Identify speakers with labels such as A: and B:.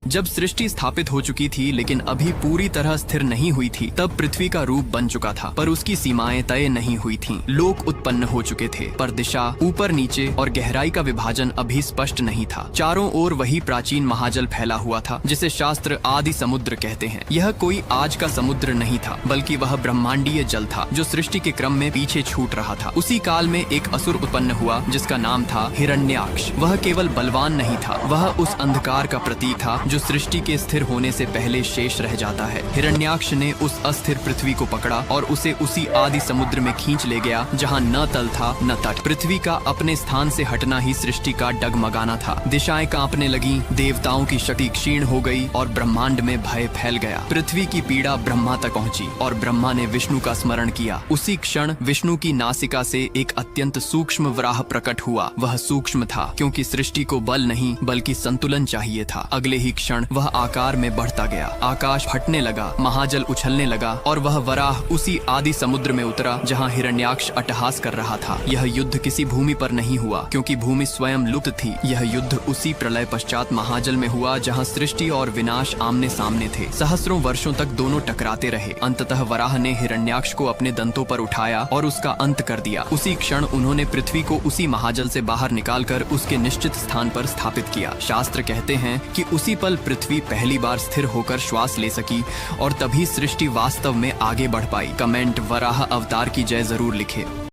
A: जब सृष्टि स्थापित हो चुकी थी लेकिन अभी पूरी तरह स्थिर नहीं हुई थी, तब पृथ्वी का रूप बन चुका था, पर उसकी सीमाएं तय नहीं हुई थीं। लोक उत्पन्न हो चुके थे, पर दिशा, ऊपर नीचे और गहराई का विभाजन अभी स्पष्ट नहीं था। चारों ओर वही प्राचीन महाजल फैला हुआ था, जिसे शास्त्र आदि समुद्र कहते हैं। यह कोई आज का समुद्र नहीं था, बल्कि वह ब्रह्मांडीय जल था, जो सृष्टि के क्रम में पीछे छूट रहा था। उसी काल में एक असुर उत्पन्न हुआ, जिसका नाम था हिरण्याक्ष। वह केवल बलवान नहीं था, वह उस अंधकार का प्रतीक था जो सृष्टि के स्थिर होने से पहले शेष रह जाता है। हिरण्याक्ष ने उस अस्थिर पृथ्वी को पकड़ा और उसे उसी आदि समुद्र में खींच ले गया, जहाँ न तल था न तट। पृथ्वी का अपने स्थान से हटना ही सृष्टि का डगमगाना था। दिशाएं कांपने लगी, देवताओं की शक्ति क्षीण हो गई और ब्रह्मांड में भय फैल गया। पृथ्वी की पीड़ा ब्रह्मा तक पहुंची और ब्रह्मा ने विष्णु का स्मरण किया। उसी क्षण विष्णु की नासिका से एक अत्यंत सूक्ष्म वराह प्रकट हुआ। वह सूक्ष्म था क्योंकि सृष्टि को बल नहीं बल्कि संतुलन चाहिए था। अगले ही क्षण वह आकार में बढ़ता गया। आकाश फटने लगा, महाजल उछलने लगा और वह वराह उसी आदि समुद्र में उतरा जहाँ हिरण्याक्ष अट्टहास कर रहा था। यह युद्ध किसी भूमि पर नहीं हुआ, क्योंकि भूमि स्वयं लुप्त थी। यह युद्ध उसी प्रलय पश्चात महाजल में हुआ, जहाँ सृष्टि और विनाश आमने सामने थे। सहस्रों वर्षों तक दोनों टकराते रहे। अंततः वराह ने हिरण्याक्ष को अपने दंतों पर उठाया और उसका अंत कर दिया। उसी क्षण उन्होंने पृथ्वी को उसी महाजल से बाहर निकालकर उसके निश्चित स्थान पर स्थापित किया। शास्त्र कहते हैं कि उसी पल पृथ्वी पहली बार स्थिर होकर श्वास ले सकी और तभी सृष्टि वास्तव में आगे बढ़ पाई। कमेंट वराह अवतार की जय जरूर लिखे।